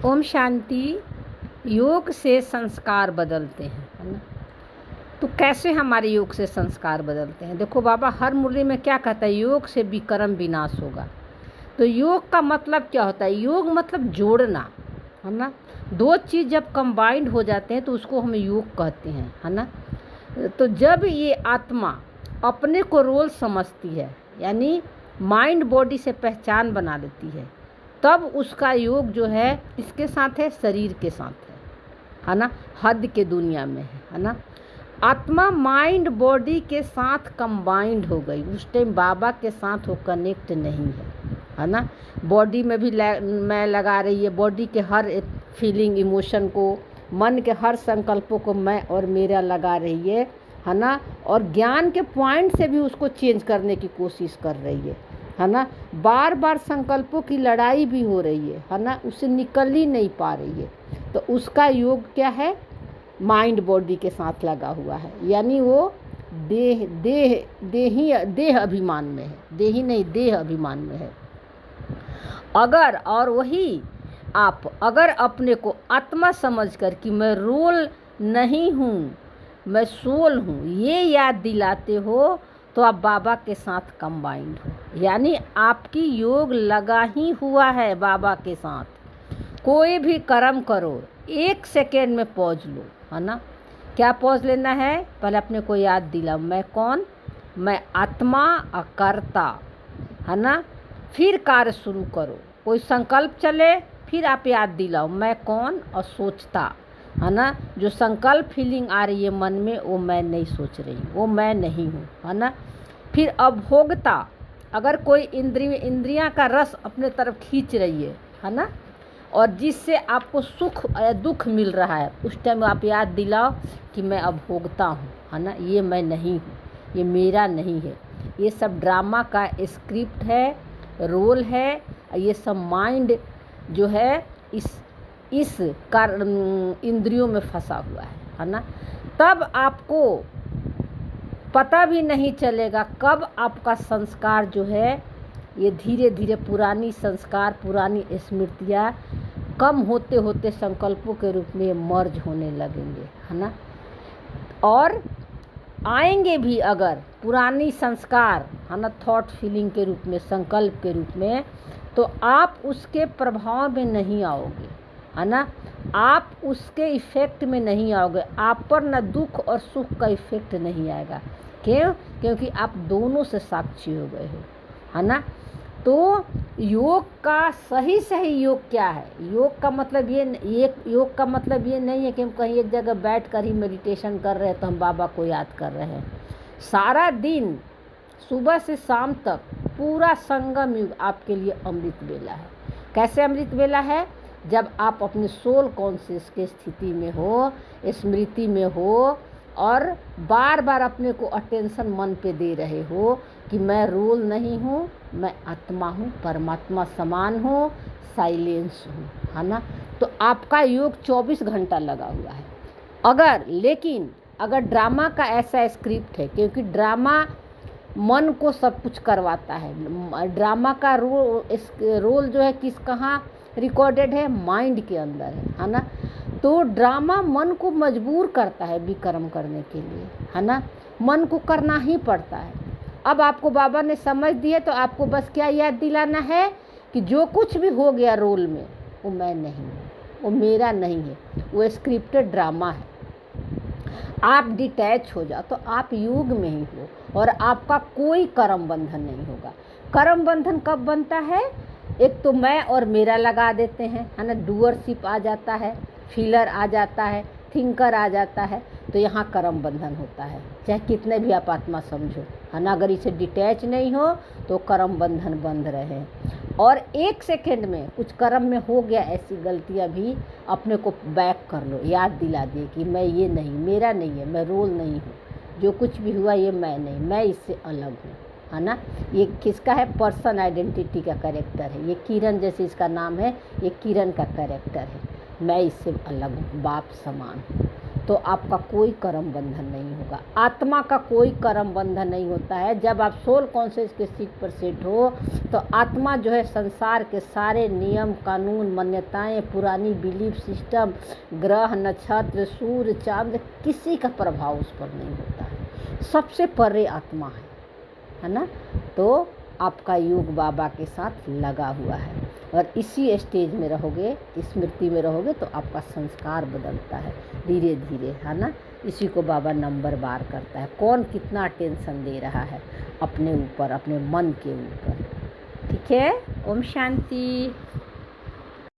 ओम शांति। योग से संस्कार बदलते हैं, है ना। तो कैसे हमारे योग से संस्कार बदलते हैं? देखो, बाबा हर मुरली में क्या कहता है? योग से विकर्म विनाश होगा। तो योग का मतलब क्या होता है? योग मतलब जोड़ना, है ना। दो चीज़ जब कंबाइंड हो जाते हैं तो उसको हम योग कहते हैं, है ना। तो जब ये आत्मा अपने को रोल समझती है, यानी माइंड बॉडी से पहचान बना लेती है, तब उसका योग जो है इसके साथ है, शरीर के साथ है ना, हद के दुनिया में है ना। आत्मा माइंड बॉडी के साथ कंबाइंड हो गई, उस टाइम बाबा के साथ वो कनेक्ट नहीं है ना। बॉडी में भी मैं लगा रही है, बॉडी के हर एक फीलिंग इमोशन को, मन के हर संकल्पों को मैं और मेरा लगा रही है ना। और ज्ञान के पॉइंट से भी उसको चेंज करने की कोशिश कर रही है ना। बार बार संकल्पों की लड़ाई भी हो रही है ना, उससे निकल ही नहीं पा रही है। तो उसका योग क्या है? माइंड बॉडी के साथ लगा हुआ है, यानी वो देह अभिमान में है, देही नहीं देह अभिमान में है। अगर और वही आप अगर अपने को आत्मा समझकर कि मैं रोल नहीं हूँ, मैं सोल हूँ, ये याद दिलाते हो तो आप बाबा के साथ कंबाइंड हो, यानी आपकी योग लगा ही हुआ है बाबा के साथ। कोई भी कर्म करो, 1 सेकेंड में पहुँच लो, है ना। क्या पहुँच लेना है? पहले अपने को याद दिलाओ, मैं कौन? मैं आत्मा अकर्ता, है ना। फिर कार्य शुरू करो, कोई संकल्प चले, फिर आप याद दिलाओ मैं कौन, और सोचता, है ना। जो संकल्प फीलिंग आ रही है मन में, वो मैं नहीं सोच रही, वो मैं नहीं हूँ, है ना। फिर अभोगता, अगर कोई इंद्रियां का रस अपने तरफ खींच रही है ना, और जिससे आपको सुख या दुख मिल रहा है, उस टाइम आप याद दिलाओ कि मैं अभोगता हूँ, है ना। ये मैं नहीं हूँ, ये मेरा नहीं है। ये सब ड्रामा का स्क्रिप्ट है, रोल है। ये सब माइंड जो है इस इंद्रियों में फंसा हुआ है ना। तब आपको पता भी नहीं चलेगा कब आपका संस्कार जो है ये धीरे धीरे पुरानी संस्कार, पुरानी स्मृतियाँ कम होते होते संकल्पों के रूप में मर्ज होने लगेंगे, है ना। और आएंगे भी अगर पुरानी संस्कार, है ना, थॉट फीलिंग के रूप में, संकल्प के रूप में, तो आप उसके प्रभाव में नहीं आओगे, है ना। आप उसके इफ़ेक्ट में नहीं आओगे, आप पर न दुख और सुख का इफ़ेक्ट नहीं आएगा। क्यों? क्योंकि आप दोनों से साक्षी हो गए हो, है ना। तो योग का सही योग क्या है? योग का मतलब योग का मतलब ये नहीं है कि हम कहीं एक जगह बैठ कर ही मेडिटेशन कर रहे हैं तो हम बाबा को याद कर रहे हैं। सारा दिन सुबह से शाम तक पूरा संगम युग आपके लिए अमृत बेला है। कैसे अमृत बेला है? जब आप अपने सोल कॉन्शियस के स्थिति में हो, स्मृति में हो, और बार बार अपने को अटेंशन मन पे दे रहे हो कि मैं रोल नहीं हूँ, मैं आत्मा हूँ, परमात्मा समान हूँ, साइलेंस हूँ, है ना। तो आपका योग 24 घंटा लगा हुआ है। लेकिन अगर ड्रामा का ऐसा स्क्रिप्ट है, क्योंकि ड्रामा मन को सब कुछ करवाता है। ड्रामा का रोल जो है कहाँ रिकॉर्डेड है? माइंड के अंदर है ना। तो ड्रामा मन को मजबूर करता है विकर्म करने के लिए, है ना। मन को करना ही पड़ता है। अब आपको बाबा ने समझ दिया, तो आपको बस क्या याद दिलाना है कि जो कुछ भी हो गया रोल में, वो मैं नहीं हूँ, वो मेरा नहीं है, वो स्क्रिप्टेड ड्रामा है। आप डिटैच हो जाओ तो आप योग में ही हो, और आपका कोई कर्म बंधन नहीं होगा। कर्म बंधन कब बनता है? एक तो मैं और मेरा लगा देते हैं, है ना। डूअरशिप आ जाता है, फीलर आ जाता है, थिंकर आ जाता है, तो यहाँ कर्म बंधन होता है, चाहे कितने भी आप आत्मा समझो, है ना। अगर इसे डिटैच नहीं हो तो कर्म बंधन बंध रहे हैं। और 1 सेकेंड में कुछ कर्म में हो गया ऐसी गलतियाँ भी, अपने को बैक कर लो, याद दिला दिए कि मैं ये नहीं, मेरा नहीं है, मैं रोल नहीं हूँ, जो कुछ भी हुआ ये मैं नहीं, मैं इससे अलग हूँ, है ना। ये किसका है? पर्सन आइडेंटिटी का कैरेक्टर है। ये किरण जैसे इसका नाम है, ये किरण का कैरेक्टर है। मैं इससे अलग हूँ, बाप समान हूँ। तो आपका कोई कर्म बंधन नहीं होगा। आत्मा का कोई कर्म बंधन नहीं होता है। जब आप सोल कॉन्शियस के सीट पर सेट हो तो आत्मा जो है संसार के सारे नियम कानून मान्यताएं पुरानी बिलीफ सिस्टम ग्रह नक्षत्र सूर्य चांद किसी का प्रभाव उस पर नहीं होता है। सबसे परे आत्मा है ना। तो आपका योग बाबा के साथ लगा हुआ है और इसी स्टेज में रहोगे, स्मृति में रहोगे तो आपका संस्कार बदलता है धीरे धीरे, है ना। इसी को बाबा नंबर बार करता है, कौन कितना टेंशन दे रहा है अपने ऊपर, अपने मन के ऊपर। ठीक है। ओम शांति।